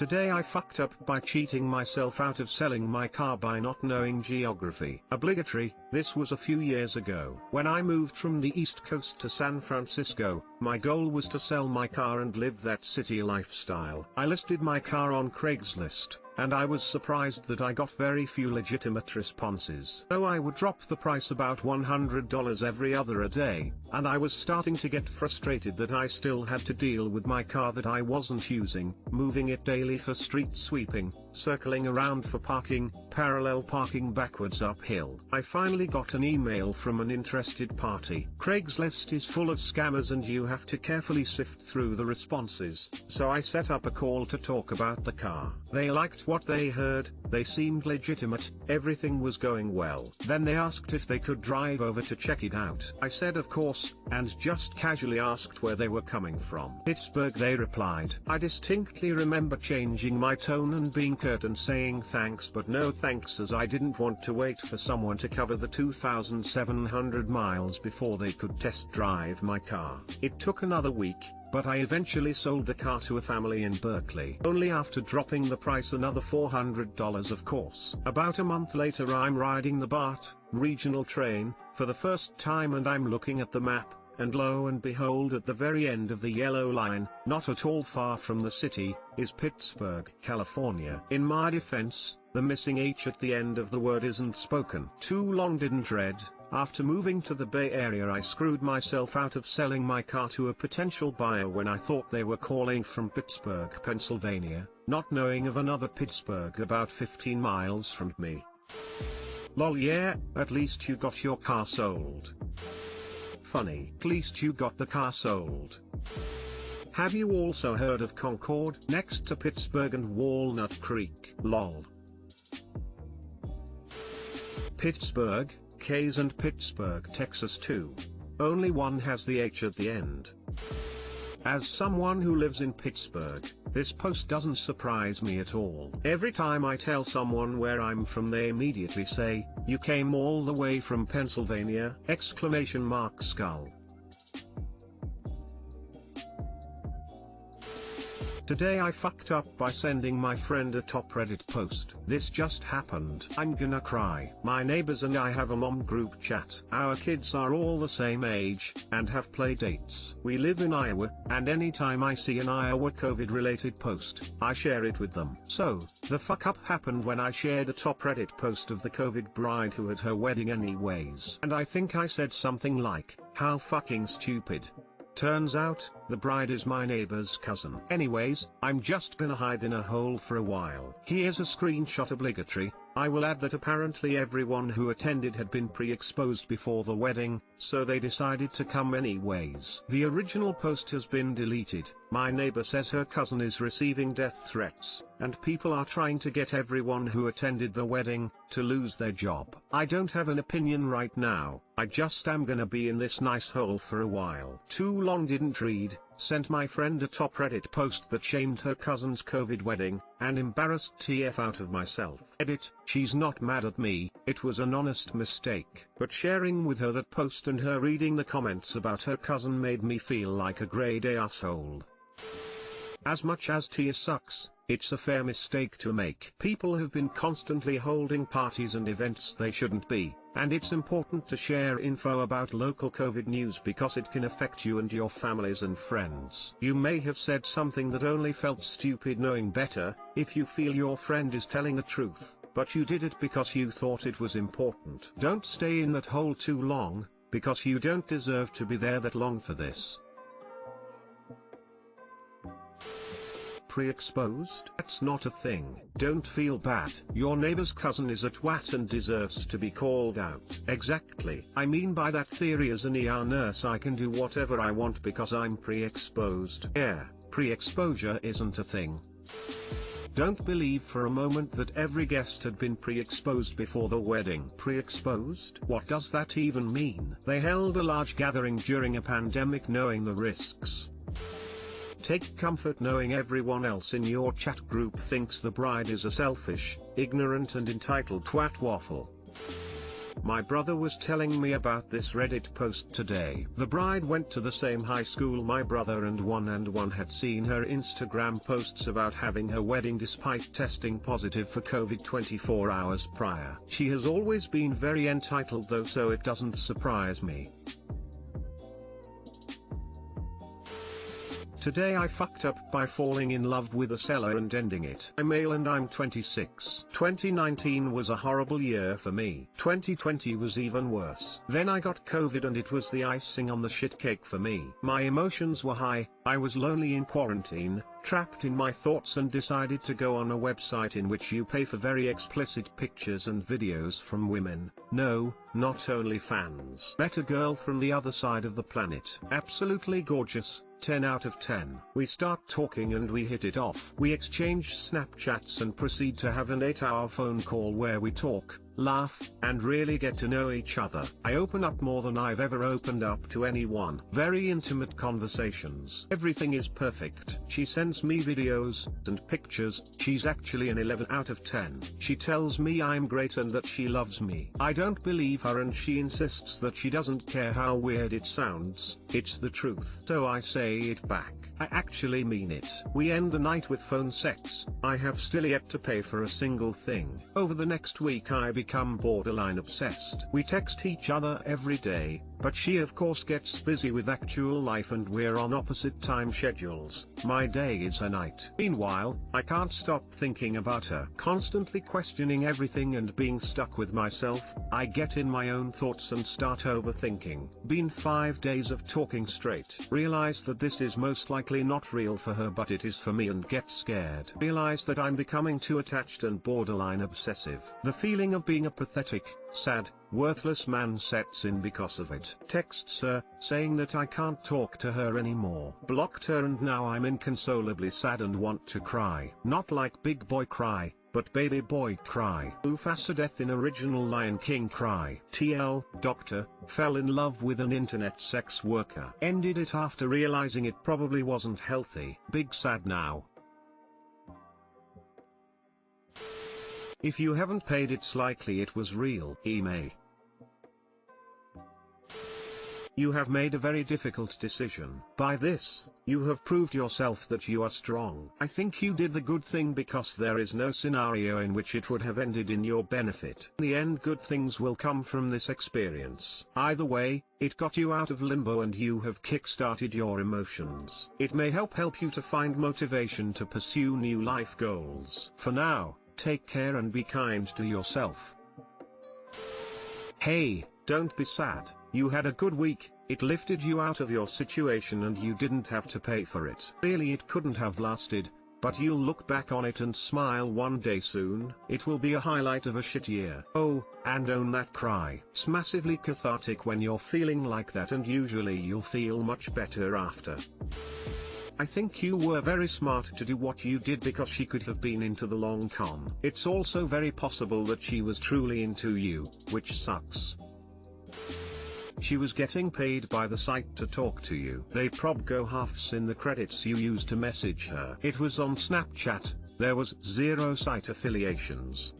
Today I fucked up by cheating myself out of selling my car by not knowing geography. Obligatory. This was a few years ago. When I moved from the East Coast to San Francisco, my goal was to sell my car and live that city lifestyle. I listed my car on Craigslist, and I was surprised that I got very few legitimate responses. So I would drop the price about $100 every other day, and I was starting to get frustrated that I still had to deal with my car that I wasn't using, moving it daily for street sweeping, circling around for parking, parallel parking backwards uphill. I finally got an email from an interested party. Craigslist is full of scammers and you have to carefully sift through the responses, so I set up a call to talk about the car. They liked what they heard, they seemed legitimate, everything was going well. Then they asked if they could drive over to check it out. I said of course, and just casually asked where they were coming from. Pittsburgh, they replied. I distinctly remember changing my tone and being curt and saying thanks but no thanks, as I didn't want to wait for someone to cover the 2,700 miles before they could test drive my car. It took another week, but I eventually sold the car to a family in Berkeley. Only after dropping the price another $400 of course. About a month later I'm riding the BART regional train for the first time and I'm looking at the map, and lo and behold, at the very end of the yellow line, not at all far from the city, is Pittsburgh, California. In my defense, the missing H at the end of the word isn't spoken. Too long didn't read. After moving to the Bay Area I screwed myself out of selling my car to a potential buyer when I thought they were calling from Pittsburgh, Pennsylvania, not knowing of another Pittsburgh about 15 miles from me. Lol, yeah, at least you got your car sold. Funny, at least you got the car sold. Have you also heard of Concord, next to Pittsburgh and Walnut Creek? Lol. Pittsburgh, K's and Pittsburgh, Texas too. Only one has the H at the end. As someone who lives in Pittsburgh, this post doesn't surprise me at all. Every time I tell someone where I'm from they immediately say, "You came all the way from Pennsylvania!" Exclamation mark skull. Today I fucked up by sending my friend a top Reddit post. This just happened. I'm gonna cry. My neighbors and I have a mom group chat. Our kids are all the same age, and have play dates. We live in Iowa, and anytime I see an Iowa COVID-related post, I share it with them. So, the fuck up happened when I shared a top Reddit post of the COVID bride who had her wedding anyways. And I think I said something like, "How fucking stupid." Turns out, the bride is my neighbor's cousin. Anyways, I'm just gonna hide in a hole for a while. Here's a screenshot obligatory. I will add that apparently everyone who attended had been pre-exposed before the wedding, so they decided to come anyways. The original post has been deleted. My neighbor says her cousin is receiving death threats, and people are trying to get everyone who attended the wedding to lose their job. I don't have an opinion right now, I just am gonna be in this nice hole for a while. Too long didn't read. Sent my friend a top Reddit post that shamed her cousin's COVID wedding, and embarrassed TF out of myself. Edit, she's not mad at me, it was an honest mistake. But sharing with her that post and her reading the comments about her cousin made me feel like a grade A asshole. As much as Tia sucks, it's a fair mistake to make. People have been constantly holding parties and events they shouldn't be, and it's important to share info about local COVID news because it can affect you and your families and friends. You may have said something that only felt stupid knowing better, if you feel your friend is telling the truth, but you did it because you thought it was important. Don't stay in that hole too long, because you don't deserve to be there that long for this. Pre-exposed? That's not a thing. Don't feel bad. Your neighbor's cousin is a twat and deserves to be called out. Exactly. I mean by that theory, as an ER nurse I can do whatever I want because I'm pre-exposed. Yeah, pre-exposure isn't a thing. Don't believe for a moment that every guest had been pre-exposed before the wedding. Pre-exposed? What does that even mean? They held a large gathering during a pandemic knowing the risks. Take comfort knowing everyone else in your chat group thinks the bride is a selfish, ignorant and entitled twat waffle. My brother was telling me about this Reddit post today. The bride went to the same high school my brother and one had seen her Instagram posts about having her wedding despite testing positive for COVID 24 hours prior. She has always been very entitled though, so it doesn't surprise me. Today I fucked up by falling in love with a seller and ending it. I'm male and I'm 26. 2019 was a horrible year for me. 2020 was even worse. Then I got COVID and it was the icing on the shit cake for me. My emotions were high, I was lonely in quarantine, trapped in my thoughts, and decided to go on a website in which you pay for very explicit pictures and videos from women. No, not OnlyFans. Met a girl from the other side of the planet. Absolutely gorgeous. 10 out of 10. We start talking and we hit it off. We exchange Snapchats and proceed to have an 8-hour phone call where we talk, laugh, and really get to know each other. I open up more than I've ever opened up to anyone. Very intimate conversations. Everything is perfect. She sends me videos and pictures. She's actually an 11 out of 10. She tells me I'm great and that she loves me. I don't believe her and she insists that she doesn't care how weird it sounds. It's the truth. So I say it back. I actually mean it. We end the night with phone sex. I have still yet to pay for a single thing. Over the next week I become borderline obsessed. We text each other every day, but she of course gets busy with actual life and we're on opposite time schedules. My day is her night. Meanwhile, I can't stop thinking about her. Constantly questioning everything and being stuck with myself, I get in my own thoughts and start overthinking. Been 5 days of talking straight. Realize that this is most likely not real for her but it is for me and get scared. Realize that I'm becoming too attached and borderline obsessive. The feeling of being a pathetic, sad, worthless man sets in because of it. Texts her, saying that I can't talk to her anymore. Blocked her and now I'm inconsolably sad and want to cry. Not like big boy cry, but baby boy cry. Mufasa death in original Lion King cry. TL, doctor, fell in love with an internet sex worker. Ended it after realizing it probably wasn't healthy. Big sad now. If you haven't paid, it's likely it was real. Email. You have made a very difficult decision. By this, you have proved yourself that you are strong. I think you did the good thing because there is no scenario in which it would have ended in your benefit. In the end, good things will come from this experience. Either way, it got you out of limbo and you have kick-started your emotions. It may help you to find motivation to pursue new life goals. For now, take care and be kind to yourself. Hey, don't be sad. You had a good week, it lifted you out of your situation and you didn't have to pay for it. Really, it couldn't have lasted, but you'll look back on it and smile one day soon. It will be a highlight of a shit year. Oh, and own that cry. It's massively cathartic when you're feeling like that and usually you'll feel much better after. I think you were very smart to do what you did because she could have been into the long con. It's also very possible that she was truly into you, which sucks. She was getting paid by the site to talk to you. They prob go halves in the credits you used to message her. It was on Snapchat, there was 0 site affiliations.